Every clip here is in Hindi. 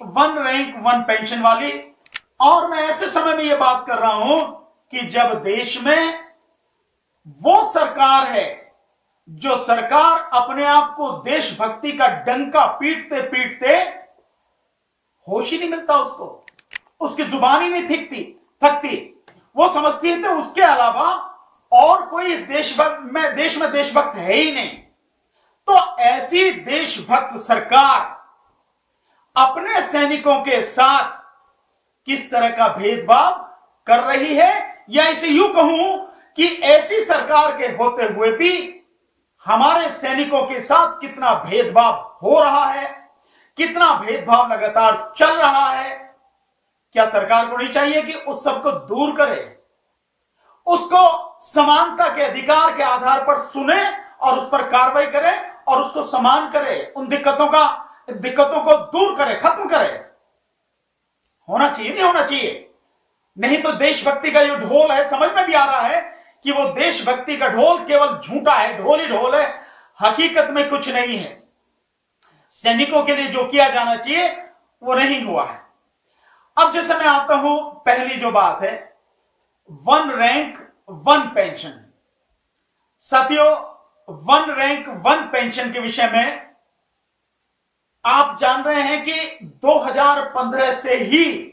वन रैंक वन पेंशन वाली। और मैं ऐसे समय में यह बात कर रहा हूं कि जब देश में वो सरकार है जो सरकार अपने आप को देशभक्ति का डंका पीटते पीटते होश ही नहीं मिलता, उसकी जुबान ही नहीं थकती। वो समझती है तो उसके अलावा और कोई इस देश में देशभक्त है ही नहीं। तो ऐसी देशभक्त सरकार अपने सैनिकों के साथ किस तरह का भेदभाव कर रही है, या इसे यूं कहूं कि ऐसी सरकार के होते हुए भी हमारे सैनिकों के साथ कितना भेदभाव हो रहा है, कितना भेदभाव लगातार चल रहा है। क्या सरकार को नहीं चाहिए कि उस सबको दूर करे, उसको समानता के अधिकार के आधार पर सुने और उस पर कार्रवाई करे और उसको समान करे, उन दिक्कतों को दूर करे, खत्म करे? होना चाहिए, नहीं होना चाहिए? नहीं तो देशभक्ति का जो ढोल है, समझ में भी आ रहा है कि वो देशभक्ति का ढोल केवल झूठा है, ढोल ही ढोल है, हकीकत में कुछ नहीं है। सैनिकों के लिए जो किया जाना चाहिए वो नहीं हुआ है। अब जैसे मैं आता हूं, पहली जो बात है वन रैंक वन पेंशन। साथियों, वन रैंक वन पेंशन के विषय में आप जान रहे हैं कि 2015 से ही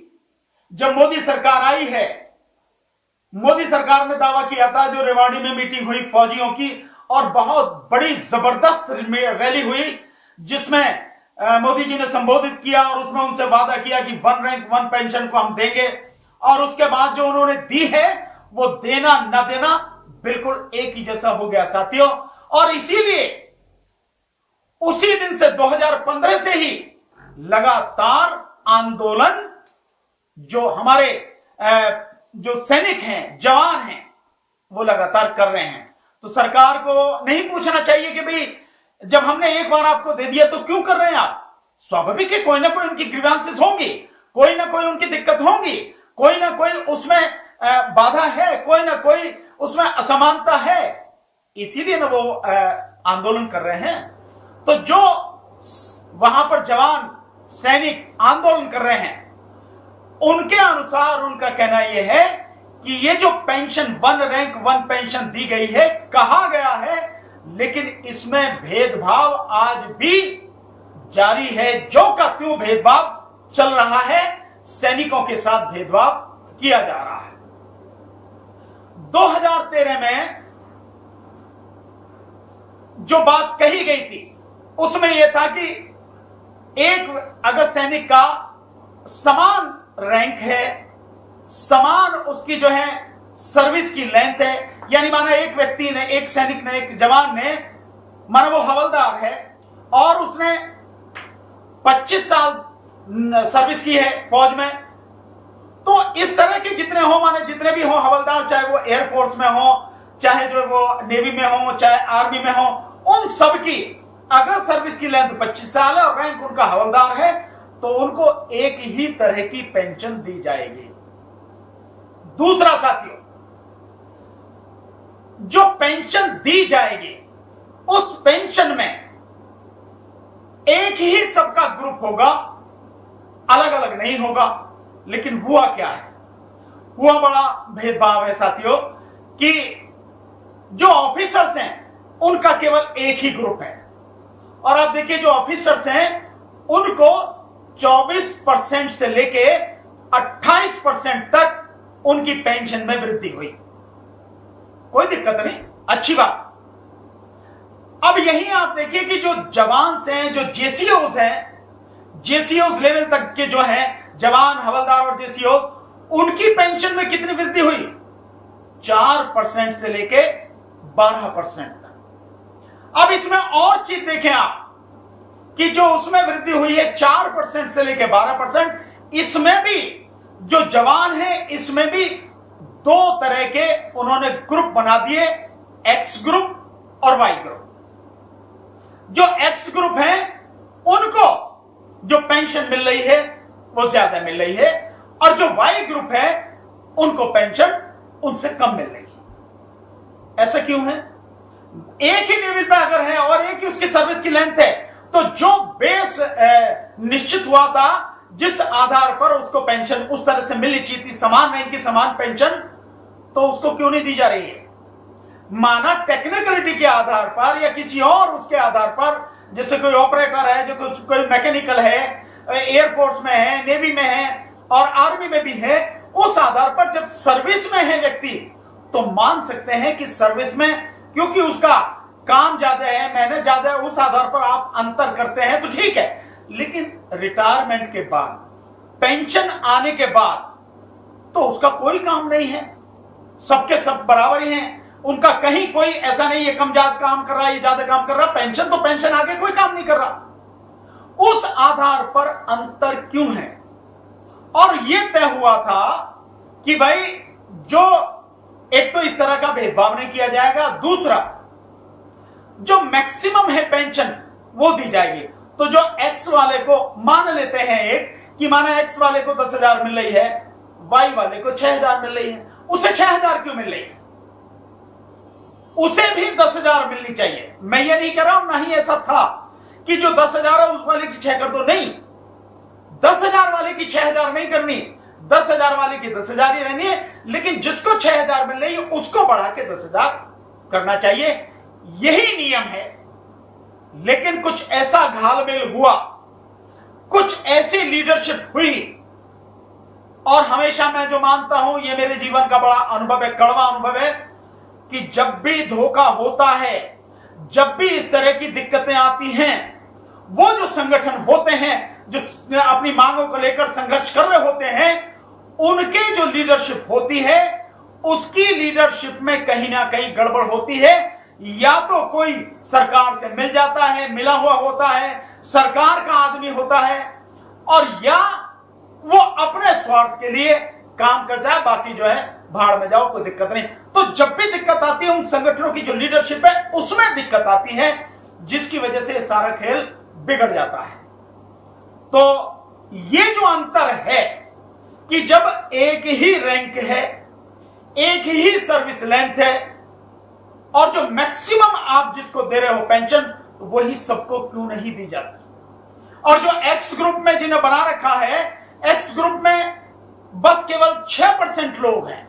जब मोदी सरकार आई है, मोदी सरकार ने दावा किया था, जो रेवाड़ी में मीटिंग हुई फौजियों की और बहुत बड़ी जबरदस्त रैली हुई जिसमें मोदी जी ने संबोधित किया और उसमें उनसे वादा किया कि वन रैंक वन पेंशन को हम देंगे। और उसके बाद जो उन्होंने दी है वो देना न देना बिल्कुल एक ही जैसा हो गया साथियों। और इसीलिए उसी दिन से 2015 से ही लगातार आंदोलन जो हमारे जो सैनिक हैं, जवान हैं, वो लगातार कर रहे हैं। तो सरकार को नहीं पूछना चाहिए कि भाई जब हमने एक बार आपको दे दिया तो क्यों कर रहे हैं आप? स्वाभाविक है, कोई ना कोई उनकी ग्रीवांसेस होंगी, कोई ना कोई उनकी दिक्कत होंगी, कोई ना कोई उसमें बाधा है, कोई ना कोई उसमें असमानता है, इसीलिए ना वो आंदोलन कर रहे हैं। तो जो वहां पर जवान सैनिक आंदोलन कर रहे हैं उनके अनुसार उनका कहना यह है कि ये जो pension one rank one pension दी गई है, कहा गया है, लेकिन इसमें भेदभाव आज भी जारी है। जो का त्यों भेदभाव चल रहा है, सैनिकों के साथ भेदभाव किया जा रहा है। 2013 में जो बात कही गई थी उसमें यह था कि एक अगर सैनिक का समान रैंक है, समान उसकी जो है सर्विस की लेंथ है, यानी माना एक व्यक्ति ने, एक सैनिक ने, एक जवान ने, माना वो हवलदार है और उसने 25 साल सर्विस की है फौज में, तो इस तरह के जितने हो, माने जितने भी हो हवलदार, चाहे वो एयरफोर्स में हो, चाहे जो वो नेवी में हो, चाहे आर्मी में हो, उन सब की अगर सर्विस की लेंथ 25 साल है और रैंक उनका हवलदार है तो उनको एक ही तरह की पेंशन दी जाएगी। दूसरा साथियों, जो पेंशन दी जाएगी उस पेंशन में एक ही सबका ग्रुप होगा, अलग अलग नहीं होगा। लेकिन हुआ क्या है? हुआ बड़ा भेदभाव है साथियों कि जो ऑफिसर्स हैं उनका केवल एक ही ग्रुप है। और आप देखिए जो ऑफिसर्स हैं उनको 24% से लेके 28% तक उनकी पेंशन में वृद्धि हुई। कोई दिक्कत नहीं, अच्छी बात। अब यही आप देखिए कि जो जवान हैं, जो जेसीओज हैं, जेसीओज लेवल तक के जो हैं जवान, हवलदार और जेसीओज, उनकी पेंशन में कितनी वृद्धि हुई? 4% से लेके 12% तक। अब इसमें और चीज देखें आप कि जो उसमें वृद्धि हुई है 4% से लेके 12%, इसमें भी जो जवान हैं इसमें भी दो तरह के उन्होंने ग्रुप बना दिए, एक्स ग्रुप और वाई ग्रुप। जो एक्स ग्रुप है उनको जो पेंशन मिल रही है वो ज्यादा मिल रही है, और जो वाई ग्रुप है उनको पेंशन उनसे कम मिल रही है। ऐसा क्यों है? एक ही लेवल पे अगर है और एक ही उसकी सर्विस की लेंथ है, तो जो बेस निश्चित हुआ था जिस आधार पर उसको पेंशन उस तरह से मिलनी चाहिए थी, समान रैंक की समान पेंशन, तो उसको क्यों नहीं दी जा रही है? माना टेक्निकलिटी के आधार पर या किसी और उसके आधार पर, जैसे कोई ऑपरेटर है, जो कोई मैकेनिकल है, एयरफोर्स में है, नेवी में है और आर्मी में भी है, उस आधार पर जब सर्विस में है व्यक्ति, तो मान सकते हैं कि सर्विस में क्योंकि उसका काम ज्यादा है, मेहनत ज्यादा है, उस आधार पर आप अंतर करते हैं तो ठीक है। लेकिन रिटायरमेंट के बाद, पेंशन आने के बाद तो उसका कोई काम नहीं है, सबके सब बराबर ही हैं, उनका कहीं कोई ऐसा नहीं है कम ज्यादा काम कर रहा है, ये ज्यादा काम कर रहा है, पेंशन तो पेंशन, आगे कोई काम नहीं कर रहा। उस आधार पर अंतर क्यों है? और यह तय हुआ था कि भाई जो एक तो इस तरह का भेदभाव नहीं किया जाएगा, दूसरा जो मैक्सिमम है पेंशन वो दी जाएगी। तो जो एक्स वाले को मान लेते हैं एक कि माना एक्स वाले को 10,000 मिल रही है, वाई वाले को 6,000 मिल रही है, उसे 6,000 क्यों मिल रही है? उसे भी 10,000 मिलनी चाहिए। मैं ये नहीं कह रहा हूं, ना ही ऐसा था कि जो 10,000 है उस वाले की 6 कर दो, नहीं, 10,000 वाले की 6,000 नहीं करनी, 10,000 वाले की 10,000 ही रहनी है, लेकिन जिसको 6,000 मिल रही है उसको बढ़ा के 10,000 करना चाहिए, यही नियम है। लेकिन कुछ ऐसा घालमेल हुआ, कुछ ऐसी लीडरशिप हुई, और हमेशा मैं जो मानता हूं, यह मेरे जीवन का बड़ा अनुभव है, कड़वा अनुभव है, कि जब भी धोखा होता है, जब भी इस तरह की दिक्कतें आती हैं, वो जो संगठन होते हैं जो अपनी मांगों को लेकर संघर्ष कर रहे होते हैं, उनके जो लीडरशिप होती है, उसकी लीडरशिप में कहीं ना कहीं गड़बड़ होती है। या तो कोई सरकार से मिल जाता है, मिला हुआ होता है, सरकार का आदमी होता है, और या वो अपने स्वार्थ के लिए काम कर जाए, बाकी जो है भाड़ में जाओ, कोई दिक्कत नहीं। तो जब भी दिक्कत आती है, उन संगठनों की जो लीडरशिप है उसमें दिक्कत आती है, जिसकी वजह से सारा खेल बिगड़ जाता है। तो ये जो अंतर है कि जब एक ही रैंक है, एक ही सर्विस लेंथ है, और जो मैक्सिमम आप जिसको दे रहे हो पेंशन, वही सबको क्यों नहीं दी जाती? और जो एक्स ग्रुप में जिन्हें बना रखा है, एक्स ग्रुप में बस केवल 6% लोग हैं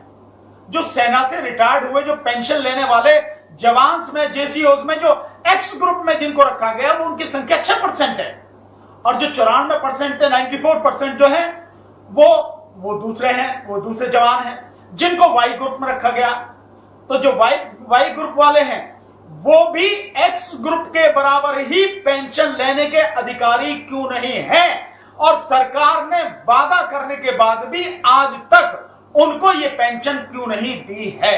जो सेना से रिटायर्ड हुए, जो पेंशन लेने वाले जवान में, जेसीओज में, जो एक्स ग्रुप में जिनको रखा गया, वो उनकी संख्या 6% है। और जो 94% है, 94% जो है वो दूसरे हैं, वो दूसरे जवान हैं जिनको वाई ग्रुप में रखा गया। तो जो वाई ग्रुप वाले हैं वो भी एक्स ग्रुप के बराबर ही पेंशन लेने के अधिकारी क्यों नहीं है? और सरकार ने वादा करने के बाद भी आज तक उनको ये पेंशन क्यों नहीं दी है?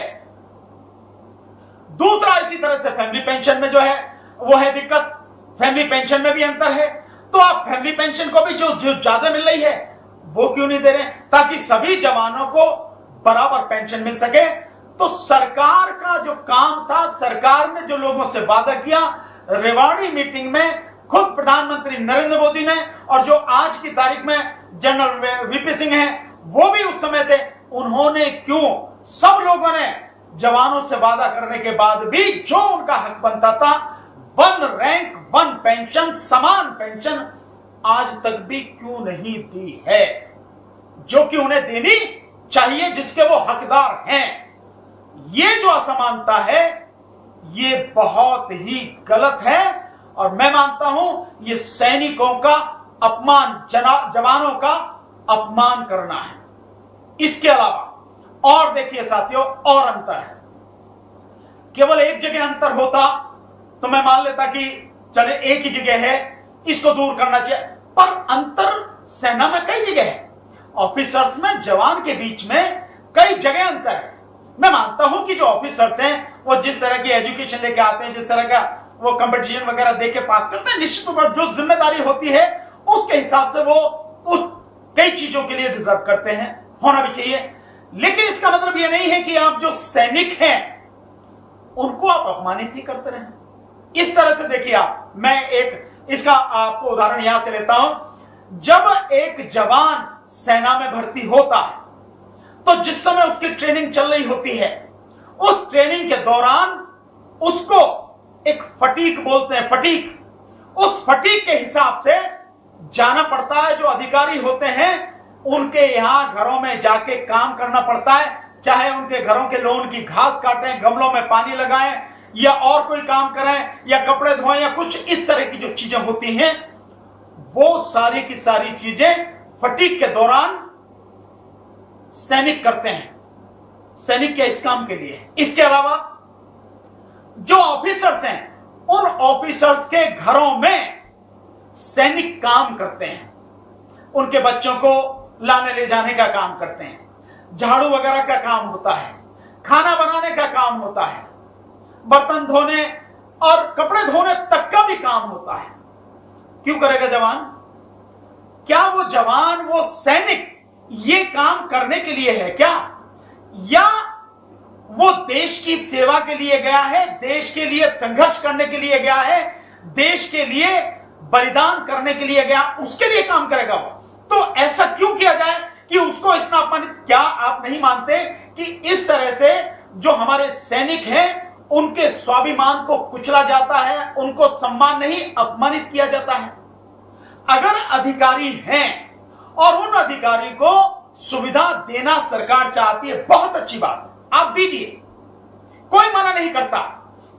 दूसरा, इसी तरह से फैमिली पेंशन में जो है वो है दिक्कत, फैमिली पेंशन में भी अंतर है। तो आप फैमिली पेंशन को भी जो ज्यादा मिल रही है वो क्यों नहीं दे रहे, ताकि सभी जवानों को बराबर पेंशन मिल सके? तो सरकार का जो काम था, सरकार ने जो लोगों से वादा किया, रेवाड़ी मीटिंग में खुद प्रधानमंत्री नरेंद्र मोदी ने, और जो आज की तारीख में जनरल वीपी सिंह हैं, वो भी उस समय थे, उन्होंने क्यों, सब लोगों ने जवानों से वादा करने के बाद भी जो उनका हक बनता था, 1 रैंक 1 पेंशन, समान पेंशन, आज तक भी क्यों नहीं दी है, जो कि उन्हें देनी चाहिए, जिसके वो हकदार हैं? ये जो असमानता है, ये बहुत ही गलत है, और मैं मानता हूं ये सैनिकों का अपमान, जवानों का अपमान करना है। इसके अलावा और देखिए साथियों, और अंतर है। केवल एक जगह अंतर होता तो मैं मान लेता कि चले एक ही जगह है, इसको दूर करना चाहिए, पर अंतर सेना में कई जगह है, ऑफिसर्स में, जवान के बीच में कई जगह अंतर है। मैं मानता हूं कि जो ऑफिसर्स हैं वो जिस तरह की एजुकेशन लेके आते हैं, जिस तरह का वो कंपटीशन वगैरह देके पास करते हैं, निश्चित रूप से जो जिम्मेदारी होती है उसके हिसाब से वो उस कई चीजों के लिए डिजर्व करते हैं, होना भी चाहिए। लेकिन इसका मतलब ये नहीं है कि आप जो सैनिक हैं उनको आप अपमानित ही करते रहें। इस तरह से देखिए आप, मैं एक इसका आपको उदाहरण यहां से लेता हूं। जब एक जवान सेना में भर्ती होता है तो जिस समय उसकी ट्रेनिंग चल रही होती है, उस ट्रेनिंग के दौरान उसको एक फटीक बोलते हैं, फटीक, उस फटीक के हिसाब से जाना पड़ता है, जो अधिकारी होते हैं उनके यहां घरों में जाके काम करना पड़ता है, चाहे उनके घरों के लोन की घास काटें, गमलों में पानी लगाएं या और कोई काम करें या कपड़े धोएं या कुछ इस तरह की जो चीजें होती हैं, वो सारी की सारी चीजें फटीग के दौरान सैनिक करते हैं। सैनिक क्या इस काम के लिए। इसके अलावा जो ऑफिसर्स हैं, उन ऑफिसर्स के घरों में सैनिक काम करते हैं, उनके बच्चों को लाने ले जाने का काम करते हैं, झाड़ू वगैरह का काम होता है, खाना बनाने का काम होता है, बर्तन धोने और कपड़े धोने तक का भी काम होता है। क्यों करेगा जवान? क्या वो जवान, वो सैनिक ये काम करने के लिए है क्या, या वो देश की सेवा के लिए गया है, देश के लिए संघर्ष करने के लिए गया है, देश के लिए बलिदान करने के लिए गया, उसके लिए काम करेगा वो? तो ऐसा क्यों किया जाए कि उसको इतना अपमानित? क्या आप नहीं मानते कि इस तरह से जो हमारे सैनिक हैं उनके स्वाभिमान को कुचला जाता है, उनको सम्मान नहीं अपमानित किया जाता है? अगर अधिकारी हैं और उन अधिकारी को सुविधा देना सरकार चाहती है, बहुत अच्छी बात है, आप दीजिए, कोई मना नहीं करता।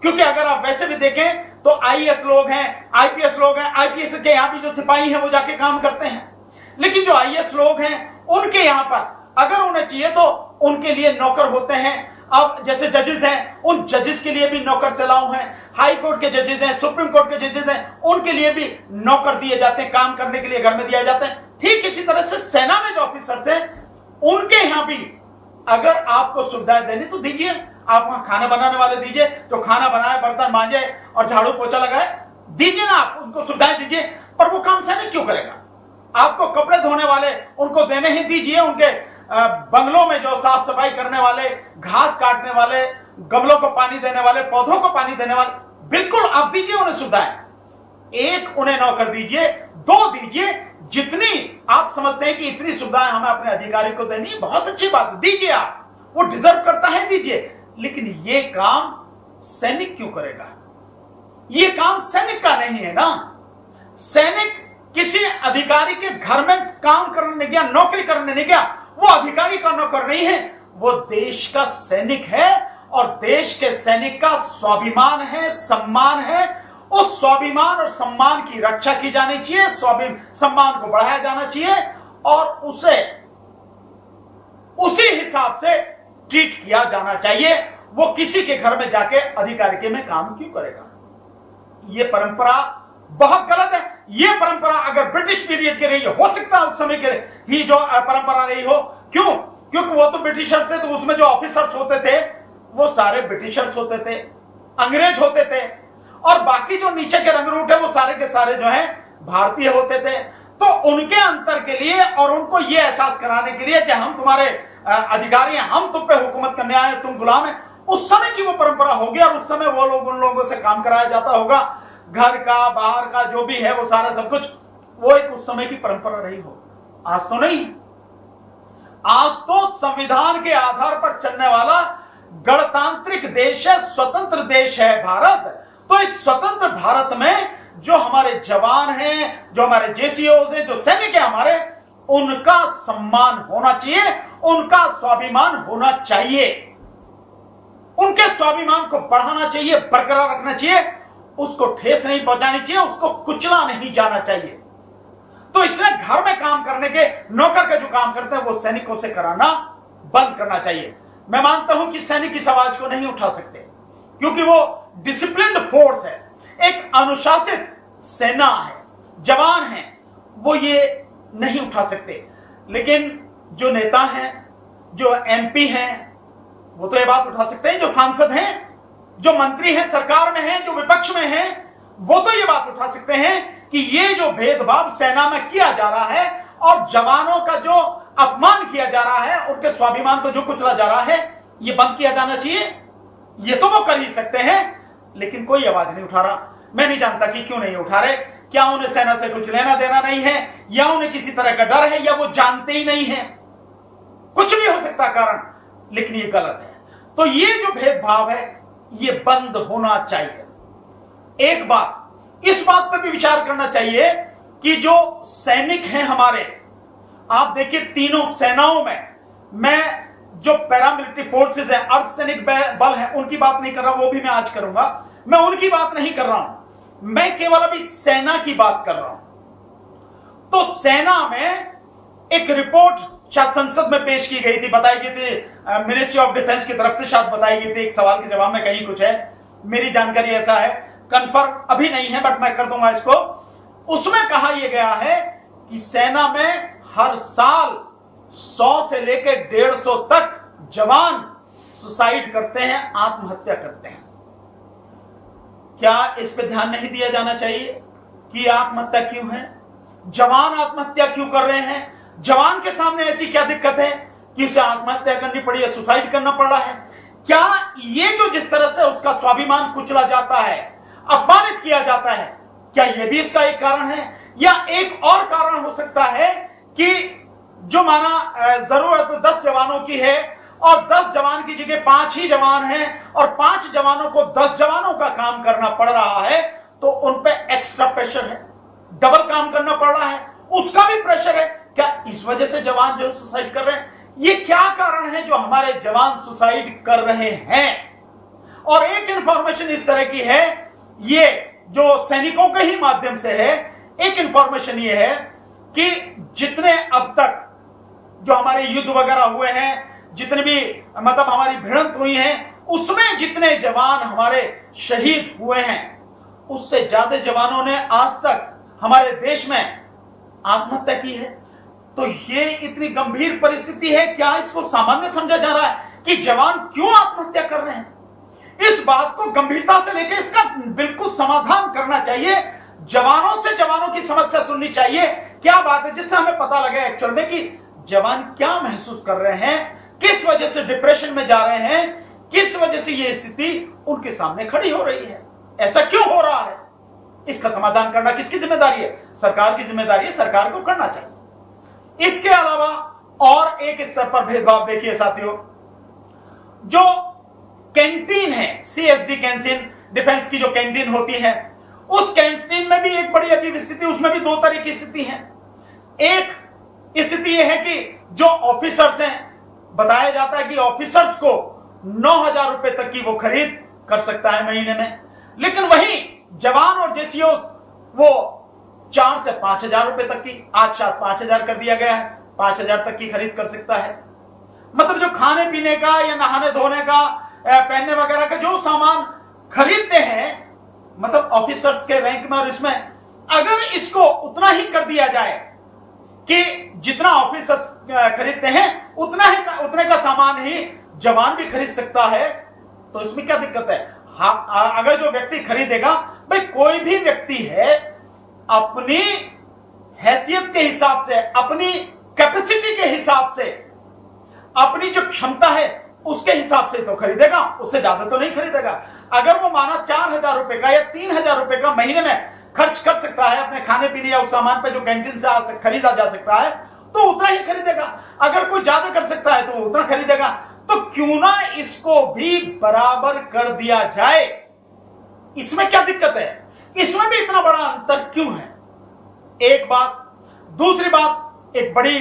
क्योंकि अगर आप वैसे भी देखें तो आईएएस लोग हैं, आईपीएस लोग हैं, आईपीएस के यहां भी जो सिपाही हैं वो जाके काम करते हैं, लेकिन जो आईएएस लोग हैं उनके यहां पर अगर उन्हें चाहिए तो उनके लिए नौकर होते हैं। अब जैसे जजेस हैं, उन जजेस के लिए भी नौकर चलाऊ हैं, हाई कोर्ट के जजेस हैं, सुप्रीम कोर्ट के जजेस हैं, उनके लिए भी नौकर दिए जाते हैं, काम करने के लिए घर में दिया जाते हैं। ठीक इसी तरह से सेना में जो ऑफिसर्स हैं उनके यहां भी अगर आपको सुविधाएं देनी तो दीजिए। आप वहां खाना बनाने वाले दीजिए, जो खाना बनाए, बर्तन मांजे और झाड़ू पोछा लगाए, दीजिए ना, आप उनको सुविधाएं दीजिए। पर वो काम सैनिक क्यों करेगा? आपको कपड़े धोने वाले उनको देने ही दीजिए, उनके बंगलों में जो साफ सफाई करने वाले, घास काटने वाले, गमलों को पानी देने वाले, पौधों को पानी देने वाले, बिल्कुल आप दीजिए उन्हें सुविधाएं। एक उन्हें नौकर दीजिए, दो दीजिए, जितनी आप समझते हैं कि इतनी सुविधाएं हमें अपने अधिकारी को देनी है, बहुत अच्छी बात है, दीजिए, आप वो डिजर्व करता है, दीजिए। लेकिन ये काम सैनिक क्यों करेगा? ये काम सैनिक का नहीं है ना। सैनिक किसी अधिकारी के घर में काम करने नहीं गया, नौकरी करने नहीं गया, वो अधिकारी का नौकर नहीं है, वो देश का सैनिक है। और देश के सैनिक का स्वाभिमान है, सम्मान है। उस स्वाभिमान और सम्मान की रक्षा की जानी चाहिए, सम्मान को बढ़ाया जाना चाहिए और उसे उसी हिसाब से ट्रीट किया जाना चाहिए। वो किसी के घर में जाके अधिकारी के में काम क्यों करेगा? ये परंपरा बहुत गलत है। ये परंपरा अगर ब्रिटिश पीरियड की रही है, हो सकता है उस समय के ही जो परंपरा रही हो। क्यों? क्योंकि वो तो ब्रिटिशर्स थे, तो उसमें जो ऑफिसर्स होते थे वो सारे ब्रिटिशर्स होते थे, अंग्रेज होते थे, और बाकी जो नीचे के रंगरूट है वो सारे के सारे जो है भारतीय होते थे। तो उनके अंतर के लिए और उनको ये एहसास कराने के लिए कि हम तुम्हारे अधिकारी हैं, हम तुम पे हुकूमत करने आए, तुम गुलाम हैं, उस समय की वो परंपरा होगी। और उस समय वो लोग उन लोगों से काम कराया जाता होगा, घर का बाहर का जो भी है वो सारा सब कुछ, वो एक उस समय की परंपरा रही हो। आज तो नहीं। आज तो संविधान के आधार पर चलने वाला गणतांत्रिक देश है, स्वतंत्र देश है भारत। तो इस स्वतंत्र भारत में जो हमारे जवान हैं, जो हमारे जेसीओज हैं, जो सैनिक है हमारे, उनका सम्मान होना चाहिए, उनका स्वाभिमान होना चाहिए, उनके स्वाभिमान को बढ़ाना चाहिए, बरकरार रखना चाहिए, उसको ठेस नहीं पहुंचानी चाहिए, उसको कुचला नहीं जाना चाहिए। तो इसलिए घर में काम करने के नौकर के जो काम करते हैं वो सैनिकों से कराना बंद करना चाहिए। मैं मानता हूं कि सैनिक इस आवाज को नहीं उठा सकते क्योंकि वो डिसिप्लिन्ड फोर्स है, एक अनुशासित सेना है, जवान है, वो ये नहीं उठा सकते। लेकिन जो नेता हैं, जो एमपी हैं, वो तो ये बात उठा सकते हैं। जो सांसद हैं, जो मंत्री हैं, सरकार में हैं, जो विपक्ष में हैं, वो तो ये बात उठा सकते हैं कि ये जो भेदभाव सेना में किया जा रहा है और जवानों का जो अपमान किया जा रहा है, उनके स्वाभिमान को जो कुचला जा रहा है, ये बंद किया जाना चाहिए। ये तो वो कर ही सकते हैं, लेकिन कोई आवाज नहीं उठा रहा। मैं नहीं जानता कि क्यों नहीं उठा रहे। क्या उन्हें सेना से कुछ लेना देना नहीं है, या उन्हें किसी तरह का डर है, या वो जानते ही नहीं है, कुछ भी हो सकता कारण, लेकिन ये गलत है। तो ये जो भेदभाव है ये बंद होना चाहिए। एक बात, इस बात पर भी विचार करना चाहिए कि जो सैनिक हैं हमारे, आप देखिए तीनों सेनाओं में, मैं जो पैरामिलिट्री फोर्सेस है, अर्धसैनिक बल है, उनकी बात नहीं कर रहा, वो भी मैं आज करूंगा, मैं उनकी बात नहीं कर रहा हूं, मैं केवल अभी सेना की बात कर रहा हूं। तो सेना में एक रिपोर्ट शायद संसद में पेश की गई थी, बताई गई थी मिनिस्ट्री ऑफ डिफेंस की तरफ से, शायद बताई गई थी, एक सवाल के जवाब में कहीं कुछ है, मेरी जानकारी ऐसा है, कंफर्म अभी नहीं है बट मैं कर दूंगा इसको। उसमें कहा यह गया है कि सेना में हर साल 100 से लेकर 150 तक जवान सुसाइड करते हैं, आत्महत्या करते हैं। क्या इस पे ध्यान नहीं दिया जाना चाहिए कि आत्महत्या क्यों है, जवान आत्महत्या क्यों कर रहे हैं, जवान के सामने ऐसी क्या दिक्कत है कि उसे आत्महत्या करनी पड़ी है, सुसाइड करना पड़ रहा है? क्या ये जो जिस तरह से उसका स्वाभिमान कुचला जाता है, अपमानित किया जाता है, क्या यह भी इसका एक कारण है? या एक और कारण हो सकता है कि जो माना जरूरत 10 जवानों की है और 10 जवान की जगह 5 ही जवान हैं और 5 जवानों को 10 जवानों का काम करना पड़ रहा है, तो उन पे एक्स्ट्रा प्रेशर है, डबल काम करना पड़ रहा है, उसका भी प्रेशर है। क्या इस वजह से जवान जो सुसाइड कर रहे हैं? ये क्या कारण है जो हमारे जवान सुसाइड कर रहे हैं? और एक इंफॉर्मेशन इस तरह की है, ये जो सैनिकों के ही माध्यम से है, एक इंफॉर्मेशन ये है कि जितने अब तक जो हमारे युद्ध वगैरह हुए हैं, जितने भी मतलब हमारी भिड़ंत हुई हैं, उसमें जितने जवान हमारे शहीद हुए हैं, उससे ज्यादा जवानों ने आज तक हमारे देश में आत्महत्या की है। तो ये इतनी गंभीर परिस्थिति है, क्या इसको सामान्य समझा जा रहा है कि जवान क्यों आत्महत्या कर रहे हैं? इस बात को गंभीरता से लेकर इसका बिल्कुल समाधान करना चाहिए, जवानों से जवानों की समस्या सुननी चाहिए, क्या बात है, जिससे हमें पता लगे एक्चुअल में कि जवान क्या महसूस कर रहे हैं, किस वजह से डिप्रेशन में जा रहे हैं, किस वजह से ये स्थिति उनके सामने खड़ी हो रही है, ऐसा क्यों हो रहा है? इसका समाधान करना किसकी जिम्मेदारी है? सरकार की जिम्मेदारी है, सरकार को करना चाहिए। इसके अलावा और एक स्तर पर भेदभाव देखिए साथियों, जो कैंटीन है, सीएसडी कैंटीन, डिफेंस की जो कैंटीन होती है, उस कैंटीन में भी एक बड़ी अजीब स्थिति, उसमें भी 2 तरह की स्थिति है। एक स्थिति यह है कि जो ऑफिसर्स हैं, बताया जाता है कि ऑफिसर्स को 9,000 रुपए तक की वो खरीद कर सकता है महीने में, लेकिन वही जवान और जेसीओ वो 4 से 5,000 रुपए तक की, आज शायद 5,000 कर दिया गया है, 5,000 तक की खरीद कर सकता है। मतलब जो खाने पीने का या नहाने धोने का, पहनने वगैरह का जो सामान खरीदते हैं, मतलब ऑफिसर्स के रैंक में, और इसमें अगर इसको उतना ही कर दिया जाए कि जितना ऑफिसर्स खरीदते हैं उतने का सामान ही जवान भी खरीद सकता है, तो इसमें क्या दिक्कत है? हाँ, अगर जो व्यक्ति खरीदेगा, भाई कोई भी व्यक्ति है अपनी हैसियत के हिसाब से, अपनी कैपेसिटी के हिसाब से, अपनी जो क्षमता है उसके हिसाब से तो खरीदेगा, उससे ज्यादा तो नहीं खरीदेगा। अगर वो माना 4,000 रुपए का या 3,000 रुपए का महीने में खर्च कर सकता है अपने खाने पीने या उस सामान पे जो कैंटीन से खरीदा जा सकता है, तो उतना ही खरीदेगा। अगर कोई ज्यादा कर सकता है तो उतना खरीदेगा। तो क्यों ना इसको भी बराबर कर दिया जाए, इसमें क्या दिक्कत है? इसमें भी इतना बड़ा अंतर क्यों है? एक बात। दूसरी बात, एक बड़ी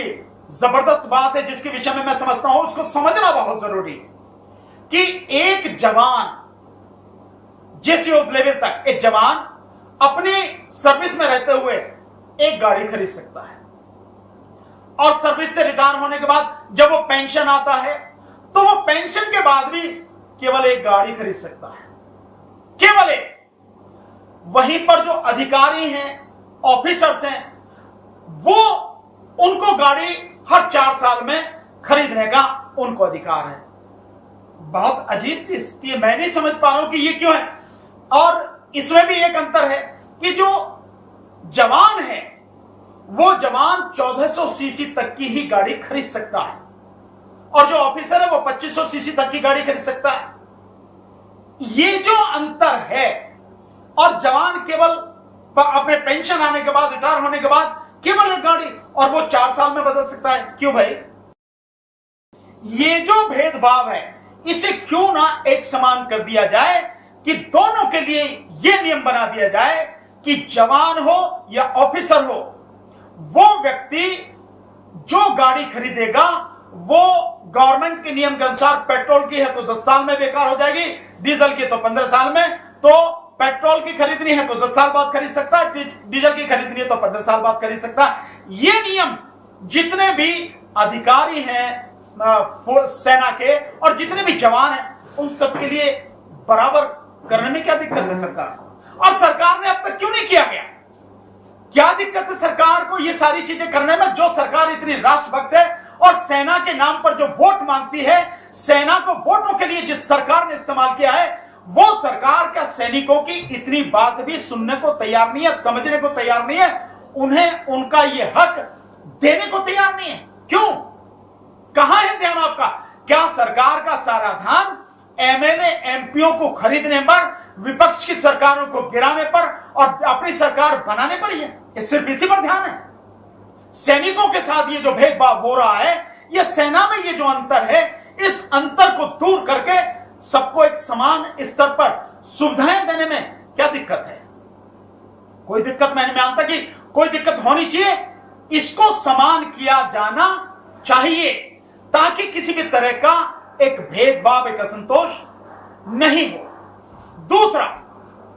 जबरदस्त बात है जिसके विषय में मैं समझता हूं, उसको समझना बहुत जरूरी है कि एक जवान, जेसीओ लेवल तक एक जवान अपनी सर्विस में रहते हुए एक गाड़ी खरीद सकता है, और सर्विस से रिटायर होने के बाद जब वो पेंशन आता है तो वो पेंशन के बाद भी केवल एक गाड़ी खरीद सकता है, केवल एक। वहीं पर जो अधिकारी हैं, ऑफिसर्स हैं, वो उनको गाड़ी हर 4 साल में खरीदने का उनको अधिकार है। बहुत अजीब सी स्थिति है, मैं नहीं समझ पा रहा हूं कि ये क्यों है। और इसमें भी एक अंतर है कि जो जवान है वो जवान 1400 सीसी तक की ही गाड़ी खरीद सकता है, और जो ऑफिसर है वो 2500 सीसी तक की गाड़ी खरीद सकता है। ये जो अंतर है, और जवान केवल अपने पेंशन आने के बाद, रिटायर होने के बाद केवल एक गाड़ी, और वो 4 साल में बदल सकता है। क्यों भाई? ये जो भेदभाव है इसे क्यों ना एक समान कर दिया जाए कि दोनों के लिए यह नियम बना दिया जाए कि जवान हो या ऑफिसर हो, वो व्यक्ति जो गाड़ी खरीदेगा वो गवर्नमेंट के नियम के अनुसार पेट्रोल की है तो 10 साल में बेकार हो जाएगी, डीजल की तो 15 साल में। तो पेट्रोल की खरीदनी है तो 10 साल बाद खरीद सकता है, डीजल की खरीदनी है तो 15 साल बाद खरीद सकता है। ये नियम जितने भी अधिकारी हैं सेना के और जितने भी जवान हैं उन सबके लिए बराबर करने में क्या दिक्कत है सरकार को? और सरकार ने अब तक क्यों नहीं किया गया? क्या दिक्कत है सरकार को ये सारी चीजें करने में? जो सरकार इतनी राष्ट्रभक्त है और सेना के नाम पर जो वोट मांगती है, सेना को वोटों के लिए जिस सरकार ने इस्तेमाल किया है, वो सरकार क्या सैनिकों की इतनी बात भी सुनने को तैयार नहीं है, समझने को तैयार नहीं है, उन्हें उनका ये हक देने को तैयार नहीं है? क्यों? कहां है ध्यान आपका? क्या सरकार का सारा ध्यान एमएलए एमपीओ को खरीदने पर, विपक्ष की सरकारों को गिराने पर और अपनी सरकार बनाने पर ही है? सिर्फ इसी पर ध्यान है? सैनिकों के साथ ये जो भेदभाव हो रहा है, ये सेना में ये जो अंतर है, इस अंतर को दूर करके सबको एक समान स्तर पर सुविधाएं देने में क्या दिक्कत है? कोई दिक्कत मैं नहीं मानता कि कोई दिक्कत होनी चाहिए। इसको समान किया जाना चाहिए ताकि किसी भी तरह का एक भेदभाव, एक असंतोष नहीं हो। दूसरा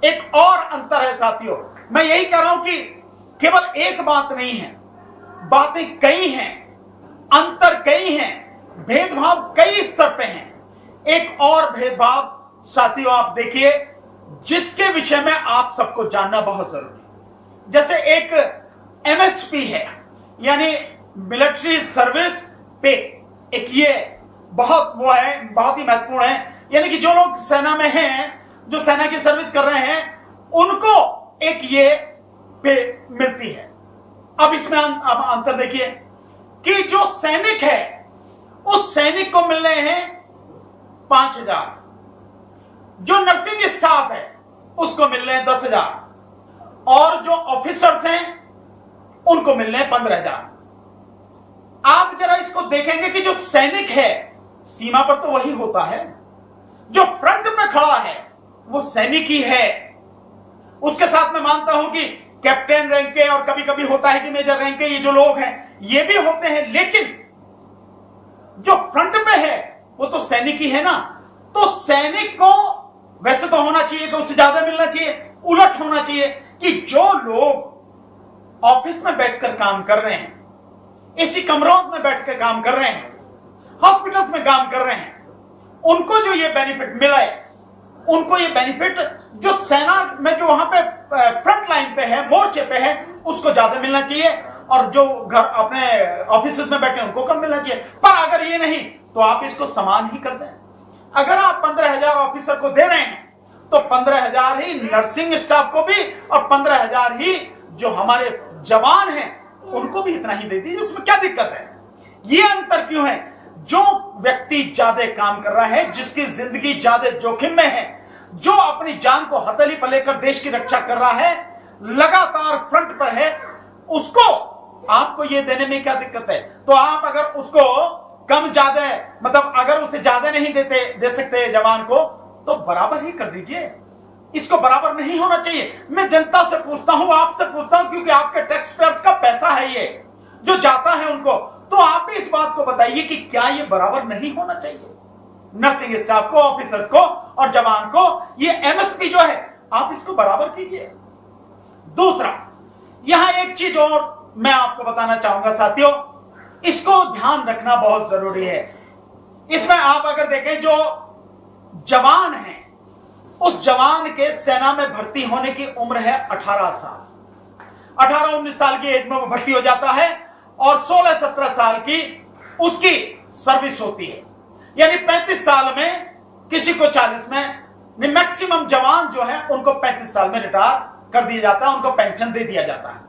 एक और अंतर है साथियों, मैं यही कह रहा हूं कि केवल एक बात नहीं है, बातें कई हैं, अंतर कई हैं, भेदभाव कई स्तर पे हैं। एक और भेदभाव साथियों आप देखिए जिसके विषय में आप सबको जानना बहुत जरूरी है। जैसे एक एमएसपी है, यानी मिलिट्री सर्विस पे, एक ये बहुत वो है, बहुत ही महत्वपूर्ण है। यानी कि जो लोग सेना में हैं, जो सेना की सर्विस कर रहे हैं, उनको एक ये पे मिलती है। अब इसमें अब अंतर देखिए कि जो सैनिक है उस सैनिक को मिल रहे हैं 5,000, जो नर्सिंग स्टाफ है उसको मिल रहे हैं 10,000 और जो ऑफिसर्स हैं उनको मिल रहे हैं 15,000। आप जरा इसको देखेंगे कि जो सैनिक है सीमा पर तो वही होता है, जो फ्रंट पे खड़ा है वो सैनिक ही है। उसके साथ मैं मानता हूं कि कैप्टन रैंक के और कभी कभी होता है कि मेजर रैंक के ये जो लोग हैं ये भी होते हैं, लेकिन जो फ्रंट पे है वो तो सैनिक ही है ना। तो सैनिक को वैसे तो होना चाहिए कि उससे ज्यादा मिलना चाहिए, उलट होना चाहिए कि जो लोग ऑफिस में बैठकर काम कर रहे हैं, एसी कमरों में बैठकर काम कर रहे हैं, हॉस्पिटल्स में काम कर रहे हैं, उनको जो ये बेनिफिट मिला है, उनको ये बेनिफिट जो सेना में जो वहां पे फ्रंट लाइन पे है, मोर्चे पे है, उसको ज्यादा मिलना चाहिए और जो घर अपने ऑफिस में बैठे उनको कम मिलना चाहिए। पर अगर ये नहीं तो आप इसको समान ही कर दें। अगर आप 15,000 ऑफिसर को दे रहे हैं तो 15,000 ही नर्सिंग स्टाफ को भी और 15,000 ही जो हमारे जवान हैं उनको भी इतना ही दे दीजिए। उसमें क्या दिक्कत है? ये अंतर क्यों है? जो व्यक्ति ज्यादा काम कर रहा है, जिसकी जिंदगी ज्यादा जोखिम में है, जो अपनी जान को हथेली पर लेकर देश की रक्षा कर रहा है, लगातार फ्रंट पर है, उसको आपको ये देने में क्या दिक्कत है? तो आप अगर उसको कम ज्यादा, मतलब अगर उसे ज्यादा नहीं दे सकते जवान को, तो बराबर ही कर दीजिए। इसको बराबर नहीं होना चाहिए। मैं जनता से पूछता हूं, आपसे पूछता हूं, क्योंकि आपके टैक्स पेयर्स का पैसा है ये जो जाता है उनको। तो आप भी इस बात को बताइए कि क्या ये बराबर नहीं होना चाहिए? नर्सिंग स्टाफ को, ऑफिसर्स को और जवान को ये एमएसपी जो है आप इसको बराबर कीजिए। दूसरा, यहां एक चीज और मैं आपको बताना चाहूंगा साथियों, इसको ध्यान रखना बहुत जरूरी है। इसमें आप अगर देखें, जो जवान है उस जवान के सेना में भर्ती होने की उम्र है 18 साल। 18-19 साल की एज में वो भर्ती हो जाता है और 16-17 साल की उसकी सर्विस होती है। यानी 35 साल में, किसी को 40 में, मैक्सिमम जवान जो है उनको 35 साल में रिटायर कर दिया जाता है, उनको पेंशन दे दिया जाता है।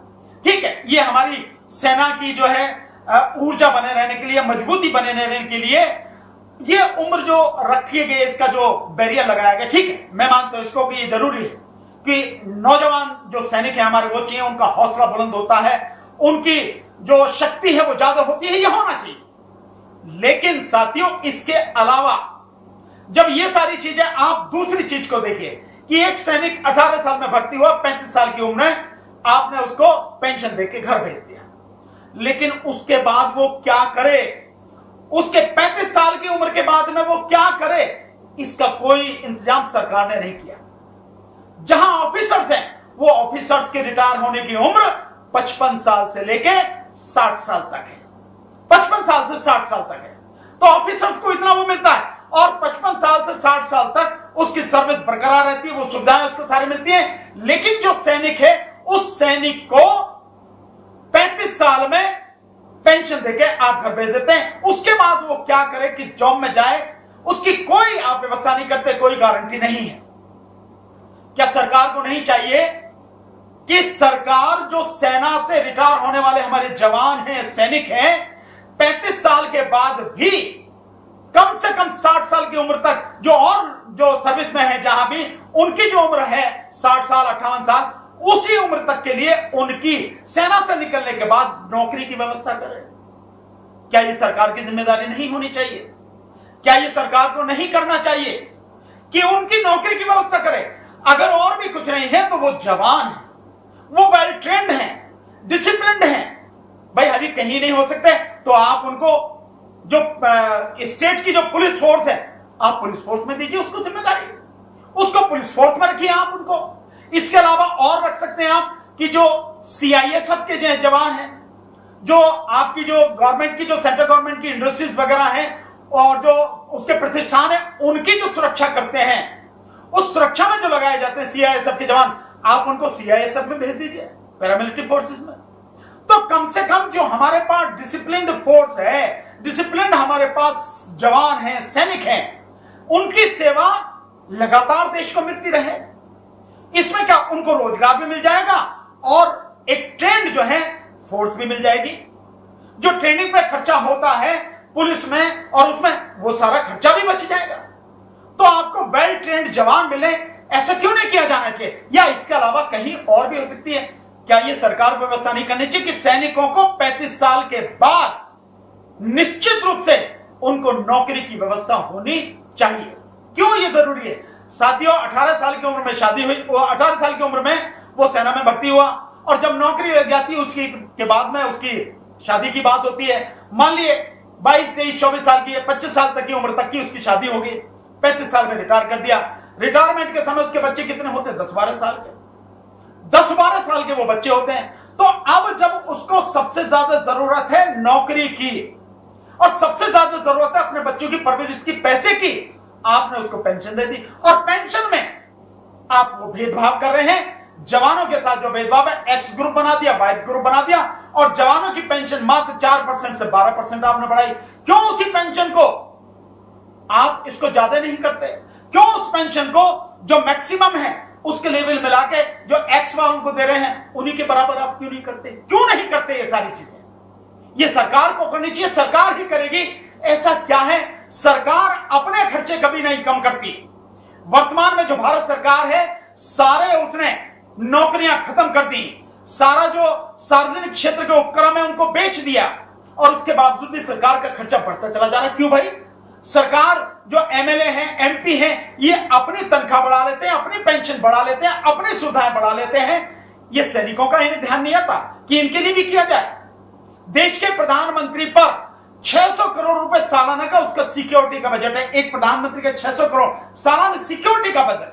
ठीक है, ये हमारी सेना की जो है ऊर्जा बने रहने के लिए, मजबूती बने रहने के लिए ये उम्र जो रखी गई, इसका जो बैरियर लगाया गया, ठीक है, मैं मानता हूं इसको कि ये जरूरी है कि नौजवान जो सैनिक है हमारे वो चाहिए, उनका हौसला बुलंद होता है, उनकी जो शक्ति है वो ज्यादा होती है, ये होना चाहिए। लेकिन साथियों, इसके अलावा जब ये सारी चीजें, आप दूसरी चीज को देखिए कि एक सैनिक 18 साल में भर्ती हुआ, 35 साल की उम्र है, आपने उसको पेंशन देके घर भेज दिया, लेकिन उसके बाद वो क्या करे, उसके 35 साल की उम्र के बाद में वो क्या करे, इसका कोई इंतजाम सरकार ने नहीं किया। जहां ऑफिसर्स हैं, वो ऑफिसर्स के रिटायर होने की उम्र 55 साल से लेके 60 साल तक है, 55 साल से 60 साल तक है, तो ऑफिसर्स को इतना वो मिलता है, और 55 साल से 60 साल तक उसकी सर्विस बरकरार रहती है, वो सुविधाएं उसको सारी मिलती है। लेकिन जो सैनिक है, उस सैनिक को 35 साल में पेंशन देके आप घर भेज देते हैं, उसके बाद वो क्या करे, किस जॉब में जाए, उसकी कोई आप व्यवस्था नहीं करते, कोई गारंटी नहीं है। क्या सरकार को नहीं चाहिए कि सरकार जो सेना से रिटायर होने वाले हमारे जवान हैं, सैनिक हैं, 35 साल के बाद भी कम से कम 60 साल की उम्र तक जो सर्विस में है, जहां भी उनकी जो उम्र है 60 साल 58 साल, उसी उम्र तक के लिए उनकी सेना से निकलने के बाद नौकरी की व्यवस्था करे। क्या यह सरकार की जिम्मेदारी नहीं होनी चाहिए? क्या यह सरकार को नहीं करना चाहिए कि उनकी नौकरी की व्यवस्था करे? अगर और भी कुछ नहीं है तो वो जवान है, वो वेल ट्रेंड है, डिसिप्लिन्ड है। भाई अभी कहीं नहीं हो सकते तो आप उनको जो स्टेट की जो पुलिस फोर्स है, आप पुलिस फोर्स में दीजिए उसको जिम्मेदारी, उसको पुलिस फोर्स में रखिए आप उनको। इसके अलावा और रख सकते हैं आप कि जो सीआईएसएफ के जो जवान हैं, जो आपकी जो गवर्नमेंट की, जो सेंट्रल गवर्नमेंट की इंडस्ट्रीज वगैरह हैं और जो उसके प्रतिष्ठान है, उनकी जो सुरक्षा करते हैं, उस सुरक्षा में जो लगाए जाते हैं सीआईएसएफ के जवान, आप उनको सीआईएसएफ में भेज दीजिए, पैरामिलिट्री फोर्सेस में। तो कम से कम जो हमारे पास डिसिप्लिन्ड फोर्स है, डिसिप्लिन्ड हमारे पास जवान हैं, सैनिक हैं, उनकी सेवा लगातार देश को मिलती रहे। इसमें क्या उनको रोजगार भी मिल जाएगा और एक ट्रेंड जो है फोर्स भी मिल जाएगी। जो ट्रेनिंग पे खर्चा होता है पुलिस में और उसमें, वो सारा खर्चा भी बच जाएगा। तो आपको वेल ट्रेंड जवान मिले, ऐसा क्यों नहीं किया जाना चाहिए? या इसके अलावा कहीं और भी हो सकती है? क्या यह सरकार को व्यवस्था नहीं करनी चाहिए कि सैनिकों को 35 साल के बाद निश्चित रूप से उनको नौकरी की व्यवस्था होनी चाहिए? क्यों यह जरूरी है? साथियों, 18 साल की उम्र में शादी हुई, 18 साल की उम्र में वो सेना में भर्ती हुआ, और जब नौकरी लग जाती है उसकी के बाद में उसकी शादी की बात होती है। मान लिए 22, 23, 24 साल की, 25 साल तक की उम्र तक की उसकी शादी होगी, 35 साल में रिटायर कर दिया। रिटायरमेंट के समय उसके बच्चे कितने होते हैं? 10-12 साल के, 10-12 साल के वो बच्चे होते हैं। तो अब जब उसको सबसे ज्यादा जरूरत है नौकरी की और सबसे ज्यादा जरूरत है अपने बच्चों की परवरिश की, पैसे की, आपने उसको पेंशन दे दी, और पेंशन में आप वो भेदभाव कर रहे हैं। जवानों के साथ जो भेदभाव है, एक्स ग्रुप बना दिया, वाई ग्रुप बना दिया, और जवानों की पेंशन मात्र 4% से 12% आपने बढ़ाई। क्यों उसी पेंशन को आप इसको ज्यादा नहीं करते? क्यों उस पेंशन को जो मैक्सिमम है उसके लेवल मिला के जो एक्स वालों को दे रहे हैं उन्हीं के बराबर आप क्यों नहीं करते? क्यों नहीं करते? ये सारी चीजें ये सरकार को करनी चाहिए, सरकार ही करेगी। ऐसा क्या है, सरकार अपने खर्चे कभी नहीं कम करती। वर्तमान में जो भारत सरकार है, सारे उसने नौकरियां खत्म कर दी, सारा जो सार्वजनिक क्षेत्र के उपक्रम है उनको बेच दिया, और उसके बावजूद भी सरकार का खर्चा बढ़ता चला जा रहा है। क्यों भाई? सरकार जो एमएलए हैं, एमपी हैं, ये अपनी तनख्वाह बढ़ा लेते हैं, अपनी पेंशन बढ़ा लेते हैं, अपनी सुविधाएं बढ़ा लेते हैं। ये सैनिकों का इन्हें ध्यान नहीं आता कि इनके लिए भी किया जाए। देश के प्रधानमंत्री पर 600 करोड़ रुपए सालाना का उसका सिक्योरिटी का बजट है। एक प्रधानमंत्री का 600 करोड़ सालाना सिक्योरिटी का बजट,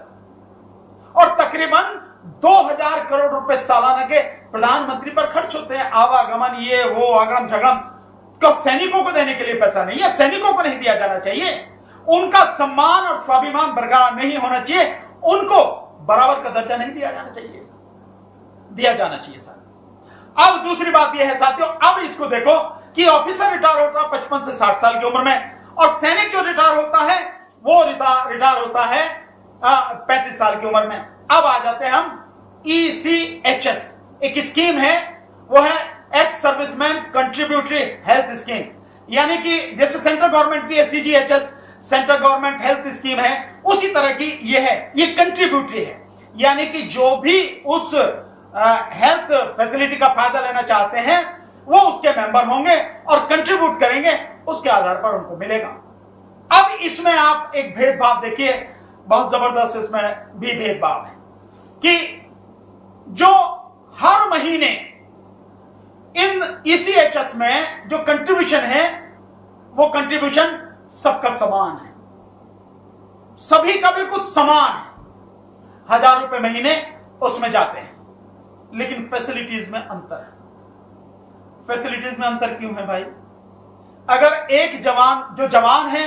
और तकरीबन 2000 करोड़ रुपए सालाना के प्रधानमंत्री पर खर्च होते हैं। आवागमन, ये वो, अगड़म झगड़म का सैनिकों को देने के लिए पैसा नहीं है। सैनिकों को नहीं दिया जाना चाहिए, उनका सम्मान और स्वाभिमान बरकरार नहीं होना चाहिए, उनको बराबर का दर्जा नहीं दिया जाना चाहिए, दिया जाना चाहिए साथ। अब दूसरी बात यह है साथियों, अब इसको देखो कि ऑफिसर रिटायर होता है 55 से 60 साल की उम्र में, और सैनिक जो रिटायर होता है वो रिटायर होता है 35 साल की उम्र में। अब आ जाते हैं हम ECHS, एक स्कीम है, वो है ex serviceman contributory health scheme, यानी कि जैसे सेंट्रल गवर्नमेंट की CGHS central government health scheme है, उसी तरह की ये है। ये कंट्रीब्यूटरी है, यानी कि जो भी उस हेल्थ फैसिलिटी का फायदा लेना चाहते हैं वो उसके मेंबर होंगे और कंट्रीब्यूट करेंगे, उसके आधार पर उनको मिलेगा। अब इसमें आप एक भेदभाव देखिए, बहुत जबरदस्त इसमें भी भेदभाव है कि जो हर महीने इन ईसीएचएस में जो कंट्रीब्यूशन है वो कंट्रीब्यूशन सबका समान है, सभी का बिल्कुल समान है, 1000 रुपए महीने उसमें जाते हैं। लेकिन फैसिलिटीज में अंतर है। फैसिलिटीज में अंतर क्यों है भाई? अगर एक जो जवान है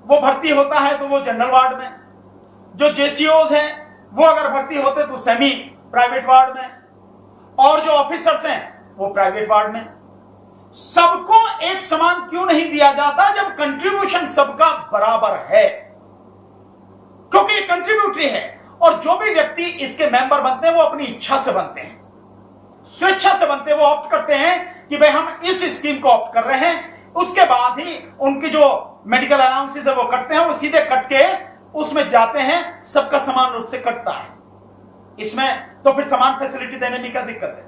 वो भर्ती होता है तो वो जनरल वार्ड में, जो जेसीओज हैं वो अगर भर्ती होते तो सेमी प्राइवेट वार्ड में, और जो ऑफिसर्स हैं वो प्राइवेट वार्ड में। सबको एक समान क्यों नहीं दिया जाता जब कंट्रीब्यूशन सबका बराबर है? क्योंकि ये कंट्रीब्यूटरी है और जो भी व्यक्ति इसके मेंबर बनते हैं वो अपनी इच्छा से बनते हैं, स्वेच्छा से बनते हैं। वो ऑप्ट करते हैं कि भाई हम इस स्कीम को ऑप्ट कर रहे हैं, उसके बाद ही उनकी जो मेडिकल अलाउंसेस है वो कटते हैं, वो सीधे कट के उसमें जाते हैं, सबका समान रूप से कटता है। इसमें तो फिर समान फैसिलिटी देने में क्या दिक्कत है?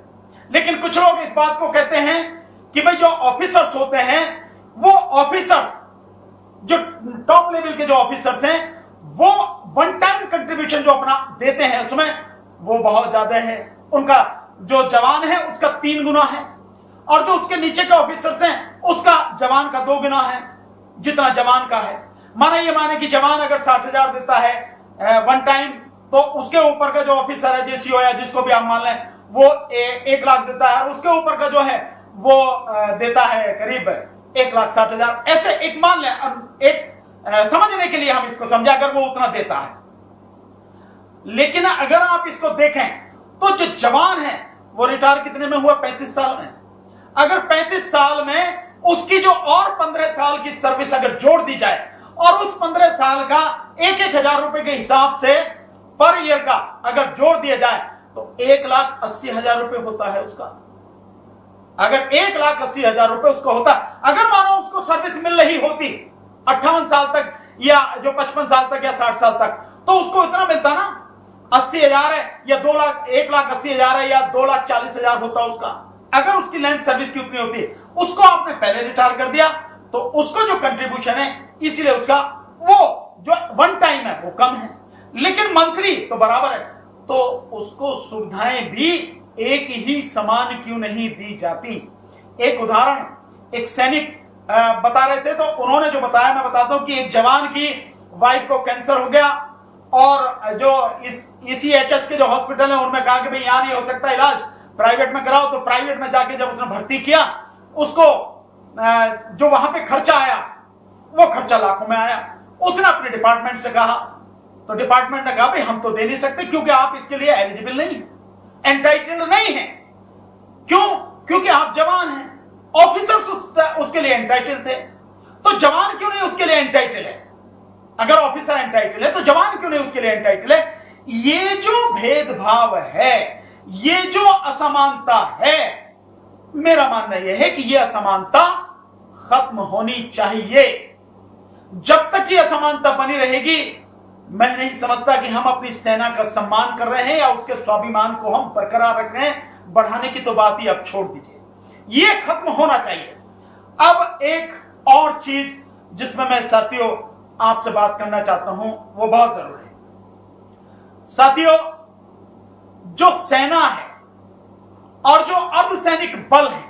लेकिन कुछ लोग इस बात को कहते हैं कि भाई जो ऑफिसर्स होते हैं वो ऑफिसर्स, जो टॉप लेवल के जो ऑफिसर्स हैं वो वन टाइम कंट्रीब्यूशन जो अपना देते हैं उसमें वो बहुत ज्यादा है, उनका जो जवान है उसका 3 गुना है, और जो उसके नीचे के ऑफिसर्स हैं उसका जवान का 2 गुना है जितना जवान का है। माने कि जवान अगर 60,000 देता है वन टाइम, तो उसके ऊपर का जो ऑफिसर है, जेसीओ या जिसको भी आप मान लें, वो 1 लाख देता है, और उसके ऊपर का जो है वो देता है करीब 1,60,000। ऐसे एक मान लें, एक समझने के लिए हम इसको समझे, अगर वो उतना देता है। लेकिन अगर आप इसको देखें तो जो जवान है वो रिटायर कितने में हुआ? 35 साल में। अगर 35 साल में उसकी जो और 15 साल की सर्विस अगर जोड़ दी जाए और उस 15 साल का 1,000 रुपए के हिसाब से पर ईयर का अगर जोड़ दिया जाए तो 1,80,000 रुपए होता है उसका। अगर 1,80,000 रुपए उसको होता, अगर मानो उसको सर्विस मिल रही होती 58 साल तक या जो 55 साल तक या 60 साल तक, तो उसको इतना मिलता ना, 80,000 है या 1,80,000 है या 2,40,000 होता उसका। अगर उसकी लेंथ सर्विस की उतनी होती, उसको आपने पहले रिटायर कर दिया तो उसको जो कंट्रीब्यूशन है, इसीलिए उसका वो जो वन टाइम है वो कम है, लेकिन मंथली तो बराबर है। तो उसको सुविधाएं भी एक ही समान क्यों नहीं दी जाती? एक उदाहरण, एक सैनिक बता रहे थे, तो उन्होंने जो बताया मैं बताता हूं कि एक जवान की वाइफ को कैंसर हो गया और जो इस ईसीएचएस के जो हॉस्पिटल है उनमें कहा कि भाई यहां नहीं हो सकता इलाज, प्राइवेट में कराओ। तो प्राइवेट में जाके जब उसने भर्ती किया, उसको जो वहां पे खर्चा आया वो खर्चा लाखों में आया। उसने अपने डिपार्टमेंट से कहा, तो डिपार्टमेंट ने कहा भाई हम तो दे नहीं सकते क्योंकि आप इसके लिए एलिजिबल नहीं है, एंटाइटल्ड नहीं है। क्यों? क्योंकि आप जवान हैं। ऑफिसर्स उसके लिए एंटाइटल थे, तो जवान क्यों नहीं उसके लिए एंटाइटल है? अगर ऑफिसर एंटाइटल है तो जवान क्यों नहीं उसके लिए एंटाइटल है? ये जो भेदभाव है, ये जो असमानता है, मेरा मानना यह है कि यह असमानता खत्म होनी चाहिए। जब तक ये असमानता बनी रहेगी, मैं नहीं समझता कि हम अपनी सेना का सम्मान कर रहे हैं या उसके स्वाभिमान को हम बरकरार रख रहे हैं। बढ़ाने की तो बात ही अब छोड़ दीजिए, ये खत्म होना चाहिए। अब एक और चीज जिसमें मैं साथियों आपसे बात करना चाहता हूं, वो बहुत जरूरी है। साथियों, जो सेना है और जो अर्धसैनिक बल है,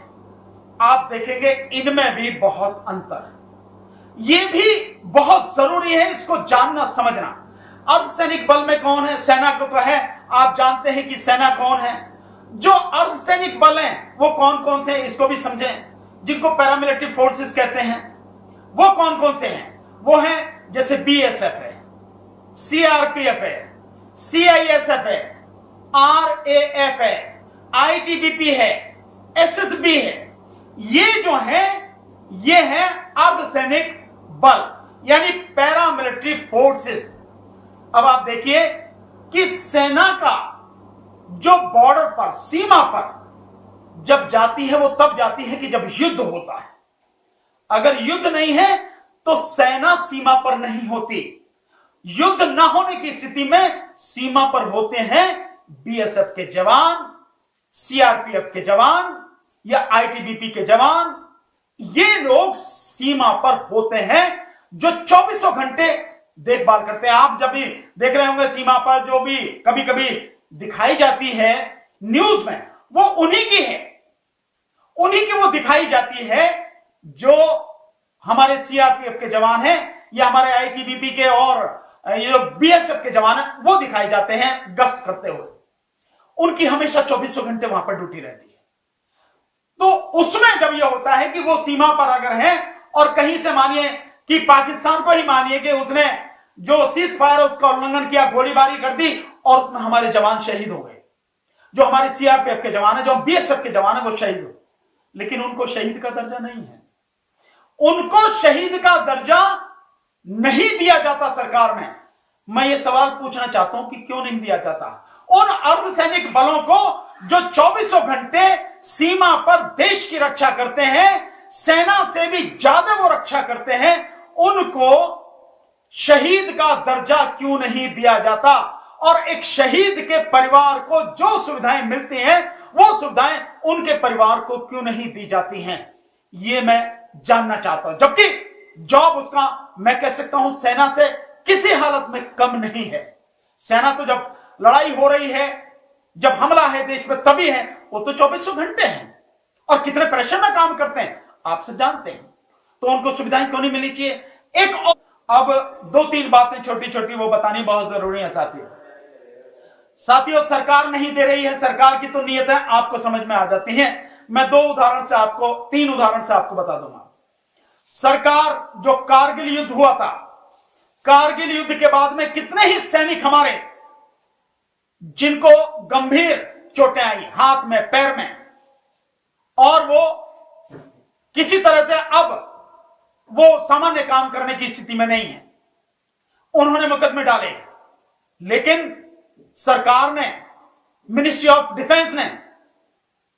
आप देखेंगे इनमें भी बहुत अंतर है। यह भी बहुत जरूरी है इसको जानना समझना। अर्धसैनिक बल में कौन है? सेना को तो है, आप जानते हैं कि सेना कौन है। जो अर्धसैनिक बल हैं वो कौन कौन से हैं, इसको भी समझें। जिनको पैरामिलिट्री फोर्सेस कहते हैं वो कौन कौन से हैं? वो हैं जैसे बीएसएफ है, सीआरपीएफ है, सीआईएसएफ है, आरएएफ है, आईटीबीपी है, एसएसबी है। ये जो है ये है अर्धसैनिक बल, यानी पैरामिलिट्री फोर्सेस। अब आप देखिए कि सेना का जो बॉर्डर पर, सीमा पर जब जाती है वो तब जाती है कि जब युद्ध होता है। अगर युद्ध नहीं है तो सेना सीमा पर नहीं होती। युद्ध न होने की स्थिति में सीमा पर होते हैं बीएसएफ के जवान, सीआरपीएफ के जवान या आईटीबीपी के जवान। ये लोग सीमा पर होते हैं जो 24 घंटे देखभाल करते हैं। आप जब भी देख रहे होंगे सीमा पर जो भी कभी कभी दिखाई जाती है न्यूज में, वो उन्हीं की है, उन्हीं की वो दिखाई जाती है जो हमारे सीआरपीएफ के जवान हैं या हमारे आईटीबीपी के और ये जो बीएसएफ के जवान हैं वो दिखाई जाते हैं गश्त करते हुए। उनकी हमेशा 24 घंटे वहां पर ड्यूटी रहती है। तो उसमें जब यह होता है कि वो सीमा पर अगर है और कहीं से मानिए कि पाकिस्तान को ही मानिए कि उसने जो सीज फायर उसका उल्लंघन किया, गोलीबारी कर दी और उसमें हमारे जवान शहीद हो गए, जो हमारे सीआरपीएफ के जवान है, जो बीएसएफ के जवान है, वो शहीद हो, लेकिन उनको शहीद का दर्जा नहीं है। उनको शहीद का दर्जा नहीं दिया जाता सरकार में। मैं ये सवाल पूछना चाहता हूं कि क्यों नहीं दिया जाता? उन अर्धसैनिक बलों को जो 24 घंटे सीमा पर देश की रक्षा करते हैं, सेना से भी ज्यादा वो रक्षा करते हैं, उनको शहीद का दर्जा क्यों नहीं दिया जाता? और एक शहीद के परिवार को जो सुविधाएं मिलती हैं वो सुविधाएं उनके परिवार को क्यों नहीं दी जाती हैं, ये मैं जानना चाहता हूं। जबकि जॉब उसका मैं कह सकता हूं सेना से किसी हालत में कम नहीं है। सेना तो जब लड़ाई हो रही है, जब हमला है देश पे तभी है, वो तो 24 घंटे हैं और कितने प्रेशर में काम करते हैं आप सब जानते हैं। तो उनको सुविधाएं क्यों नहीं मिलनी चाहिए? एक अब 2-3 बातें छोटी छोटी वो बतानी बहुत जरूरी है साथियों, सरकार नहीं दे रही है, सरकार की तो नीयत है आपको समझ में आ जाती है। मैं 3 उदाहरण से आपको बता दूंगा। सरकार जो कारगिल युद्ध हुआ था, कारगिल युद्ध के बाद में कितने ही सैनिक हमारे जिनको गंभीर चोटें आई हाथ में, पैर में, और वो किसी तरह से अब वो सामान्य काम करने की स्थिति में नहीं है, उन्होंने मुकदमे डाले, लेकिन सरकार ने, मिनिस्ट्री ऑफ डिफेंस ने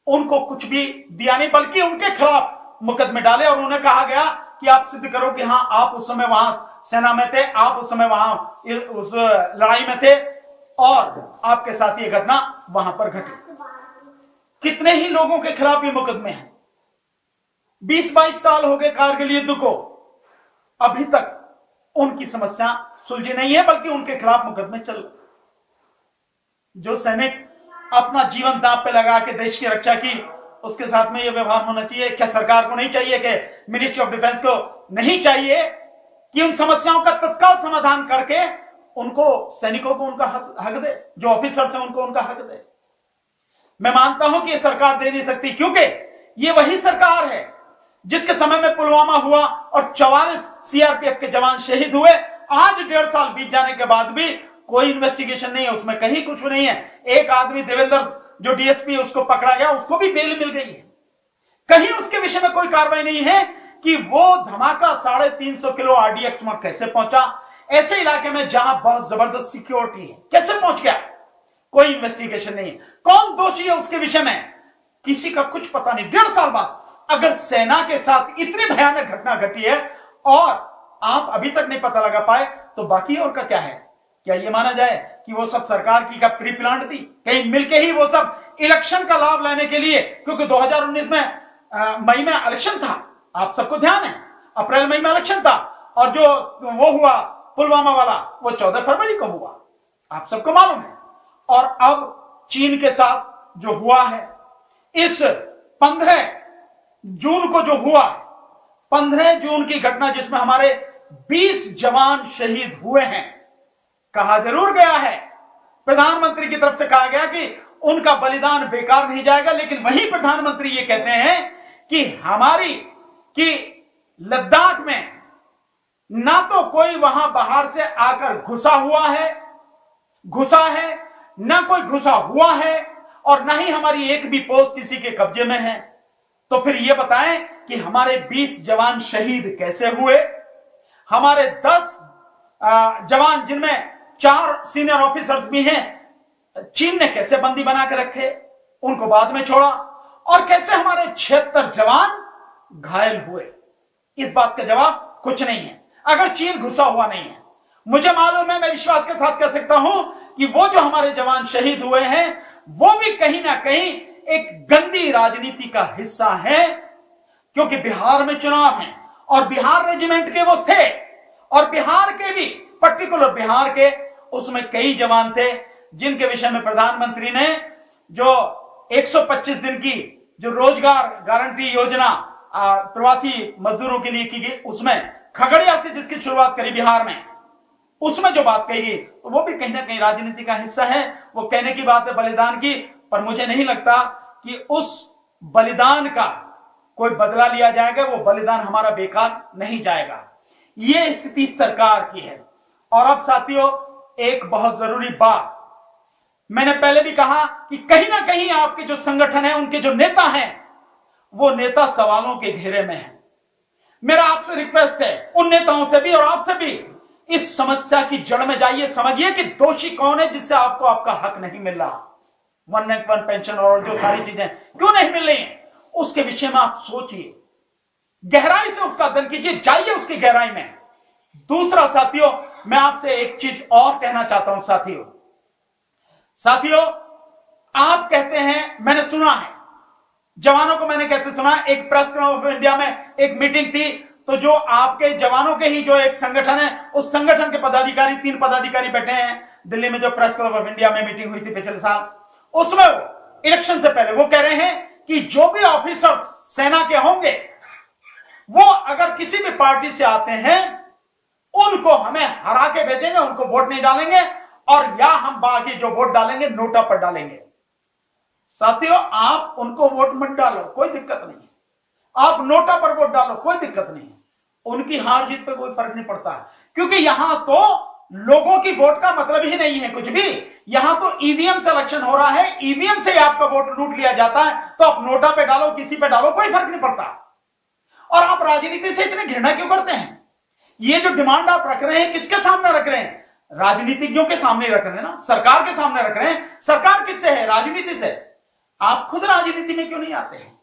उनको कुछ भी दिया नहीं, बल्कि उनके खिलाफ मुकदमे डाले और उन्हें कहा गया कि आप सिद्ध करो कि हां आप उस समय वहां सेना में थे, आप उस समय वहां उस लड़ाई में थे और आपके साथ ये घटना वहां पर घटी। कितने ही लोगों के खिलाफ ये मुकदमे हैं। 20-22 साल हो गए कारगिल युद्ध को, अभी तक उनकी समस्या सुलझी नहीं है, बल्कि उनके खिलाफ मुकदमे चल रहे। जो सैनिक अपना जीवन दांव पे लगा के देश की रक्षा की, उसके साथ में यह व्यवहार होना चाहिए? क्या सरकार को नहीं चाहिए कि मिनिस्ट्री ऑफ डिफेंस को नहीं चाहिए कि उन समस्याओं का तत्काल समाधान करके उनको, सैनिकों को उनका हक दे, जो ऑफिसर्स हैं उनको उनका हक दे? मैं मानता हूं कि यह सरकार दे नहीं सकती, क्योंकि यह वही सरकार है जिसके समय में पुलवामा हुआ और 44 सीआरपीएफ के जवान शहीद हुए। आज 1.5 साल बीत जाने के बाद भी कोई इन्वेस्टिगेशन नहीं है, उसमें कहीं कुछ नहीं है। एक आदमी देवेंद्र जो डीएसपी उसको पकड़ा गया, उसको भी बेल मिल गई है, कहीं उसके विषय में कोई कार्रवाई नहीं है कि वो धमाका 350 किलो आरडीएक्स वहां कैसे पहुंचा, ऐसे इलाके में जहां बहुत जबरदस्त सिक्योरिटी है, कैसे पहुंच गया? कोई इन्वेस्टिगेशन नहीं है। कौन दोषी है उसके विषय में किसी का कुछ पता नहीं। 1.5 साल बाद अगर सेना के साथ इतनी भयानक घटना घटी है और आप अभी तक नहीं पता लगा पाए, तो बाकी और का क्या है? क्या यह माना जाए कि वो सब सरकार की का प्री प्लान थी, कहीं मिलके ही वो सब इलेक्शन का लाभ लेने के लिए? क्योंकि 2019 में मई में इलेक्शन था, आप सबको ध्यान है, अप्रैल मई में इलेक्शन था, और जो वो हुआ पुलवामा वाला वो 14 फरवरी को हुआ, आप सबको मालूम है। और अब चीन के साथ जो हुआ है, इस 15 जून को जो हुआ, 15 जून की घटना जिसमें हमारे 20 जवान शहीद हुए हैं, कहा जरूर गया है, प्रधानमंत्री की तरफ से कहा गया कि उनका बलिदान बेकार नहीं जाएगा, लेकिन वही प्रधानमंत्री ये कहते हैं कि लद्दाख में ना तो कोई वहां बाहर से आकर घुसा है, ना कोई घुसा हुआ है, और ना ही हमारी एक भी पोस्ट किसी के कब्जे में है। तो फिर यह बताएं कि हमारे 20 जवान शहीद कैसे हुए? हमारे 10 जवान जिनमें 4 सीनियर ऑफिसर्स भी हैं, चीन ने कैसे बंदी बना के रखे, उनको बाद में छोड़ा, और कैसे हमारे 76 जवान घायल हुए? इस बात का जवाब कुछ नहीं है, अगर चीन घुसा हुआ नहीं है। मुझे मालूम है, मैं विश्वास के साथ कह सकता हूं कि वो जो हमारे जवान शहीद हुए हैं वो भी कहीं ना कहीं एक गंदी राजनीति का हिस्सा है, क्योंकि बिहार में चुनाव है और बिहार रेजिमेंट के वो थे और बिहार के भी, पर्टिकुलर बिहार के, उसमें कई जवान थे जिनके विषय में प्रधानमंत्री ने जो 125 दिन की जो रोजगार गारंटी योजना प्रवासी मजदूरों के लिए की गई, उसमें खगड़िया से जिसकी शुरुआत करी बिहार में, उसमें जो बात कही गई तो वो भी कहीं ना कहीं राजनीति का हिस्सा है। वो कहने की बात है बलिदान की, पर मुझे नहीं लगता कि उस बलिदान का कोई बदला लिया जाएगा। वो बलिदान हमारा बेकार नहीं जाएगा। ये स्थिति सरकार की है। और अब साथियों, एक बहुत जरूरी बात, मैंने पहले भी कहा कि कहीं ना कहीं आपके जो संगठन है, उनके जो नेता हैं, वो नेता सवालों के घेरे में है। मेरा आपसे रिक्वेस्ट है, उन नेताओं से भी और आपसे भी, इस समस्या की जड़ में जाइए, समझिए कि दोषी कौन है जिससे आपको आपका हक नहीं मिल रहा। वन रैंक वन पेंशन और जो सारी चीजें क्यों नहीं मिल रही हैं, उसके विषय में आप सोचिए, गहराई से उसका अध्ययन कीजिए, जाइए उसकी गहराई में। दूसरा साथियों, मैं आपसे एक चीज और कहना चाहता हूं साथियों, आप कहते हैं, मैंने सुना है जवानों को, मैंने कैसे सुना, एक प्रेस क्लब ऑफ इंडिया में एक मीटिंग थी, तो जो आपके जवानों के ही जो एक संगठन है, उस संगठन के पदाधिकारी, 3 पदाधिकारी बैठे हैं दिल्ली में, जो प्रेस क्लब ऑफ इंडिया में मीटिंग हुई थी पिछले साल, उसमें वो इलेक्शन से पहले वो कह रहे हैं कि जो भी ऑफिसर सेना के होंगे वो अगर किसी भी पार्टी से आते हैं, उनको हमें हरा के भेजेंगे, उनको वोट नहीं डालेंगे, और या हम बाकी जो वोट डालेंगे नोटा पर डालेंगे। साथियों, आप उनको वोट मत डालो, कोई दिक्कत नहीं है, आप नोटा पर वोट डालो, कोई दिक्कत नहीं है, उनकी हार जीत पर कोई फर्क नहीं पड़ता, क्योंकि यहां तो लोगों की वोट का मतलब ही नहीं है कुछ भी। यहां तो ईवीएम से इलेक्शन हो रहा है, ईवीएम से आपका वोट लूट लिया जाता है, तो आप नोटा पे डालो, किसी पे डालो, कोई फर्क नहीं पड़ता। और आप राजनीति से इतनी घृणा क्यों करते हैं? ये जो डिमांड आप रख रहे हैं, किसके सामने रख रहे हैं? राजनीतिज्ञों के सामने रख रहे हैं ना, सरकार के सामने रख रहे हैं। सरकार किससे है? राजनीति से। आप खुद राजनीति में क्यों नहीं आते हैं?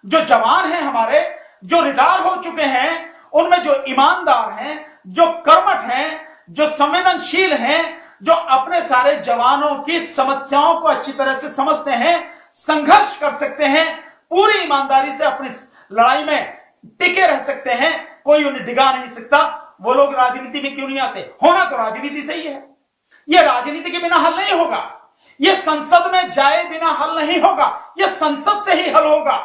जो जवान हैं हमारे, जो रिटायर हो चुके हैं, उनमें जो ईमानदार हैं, जो कर्मठ हैं, जो संवेदनशील हैं, जो अपने सारे जवानों की समस्याओं को अच्छी तरह से समझते हैं, संघर्ष कर सकते हैं, पूरी ईमानदारी से अपनी लड़ाई में टिके रह सकते हैं, कोई उन्हें डिगा नहीं सकता, वो लोग राजनीति में क्यों नहीं आते? होना तो राजनीति से ही है। यह राजनीति के बिना हल नहीं होगा, यह संसद में जाए बिना हल नहीं होगा, यह संसद से ही हल होगा,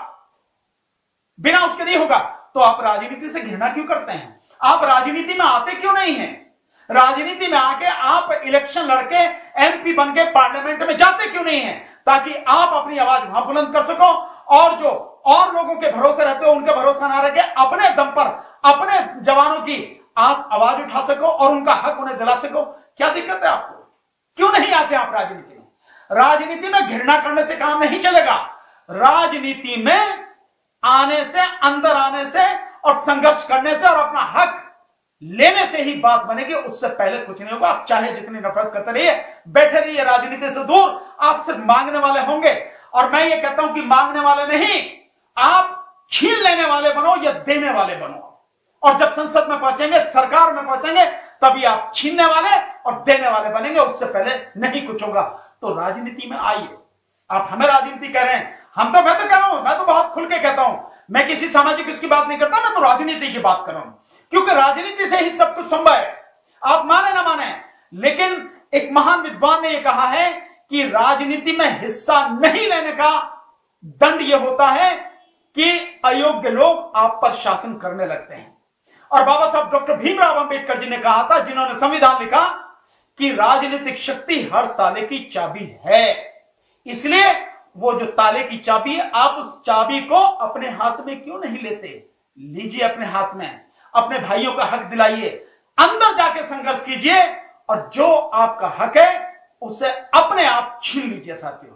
बिना उसके नहीं होगा। तो आप राजनीति से घृणा क्यों करते हैं? आप राजनीति में आते क्यों नहीं हैं? राजनीति में आके आप इलेक्शन लड़के एमपी बन के पार्लियामेंट में जाते क्यों नहीं हैं? ताकि आप अपनी आवाज वहां बुलंद कर सको, और जो और लोगों के भरोसे रहते हो उनके भरोसा ना रह के अपने दम पर अपने जवानों की आप आवाज उठा सको और उनका हक उन्हें दिला सको। क्या दिक्कत है आपको? क्यों नहीं आते आप राजनीति में? राजनीति में घृणा करने से काम नहीं चलेगा। राजनीति में आने से, अंदर आने से और संघर्ष करने से और अपना हक लेने से ही बात बनेगी, उससे पहले कुछ नहीं होगा। आप चाहे जितनी नफरत करते रहिए, बैठे रहिए राजनीति से दूर, आप सिर्फ मांगने वाले होंगे। और मैं ये कहता हूं कि मांगने वाले नहीं, आप छीन लेने वाले बनो या देने वाले बनो। और जब संसद में पहुंचेंगे, सरकार में पहुंचेंगे, तभी आप छीनने वाले और देने वाले बनेंगे, उससे पहले नहीं कुछ होगा। तो राजनीति में आइए। आप हमें राजनीति कह रहे हैं, मैं तो कह रहा हूं, मैं तो बहुत खुल के कहता हूं, मैं किसी सामाजिक इसकी बात नहीं करता, मैं तो राजनीति की बात कर रहा हूं, क्योंकि राजनीति से ही सब कुछ संभव है। आप माने ना माने, लेकिन एक महान विद्वान ने यह कहा है कि राजनीति में हिस्सा नहीं लेने का दंड यह होता है कि अयोग्य लोग आप पर शासन करने लगते हैं। और बाबा साहब डॉक्टर भीमराव अंबेडकर जी ने कहा था, जिन्होंने संविधान लिखा, कि राजनीतिक शक्ति हर ताले की चाबी है। इसलिए वो जो ताले की चाबी है, आप उस चाबी को अपने हाथ में क्यों नहीं लेते? लीजिए अपने हाथ में, अपने भाइयों का हक दिलाइए, अंदर जाके संघर्ष कीजिए, और जो आपका हक है उसे अपने आप छीन लीजिए साथियों।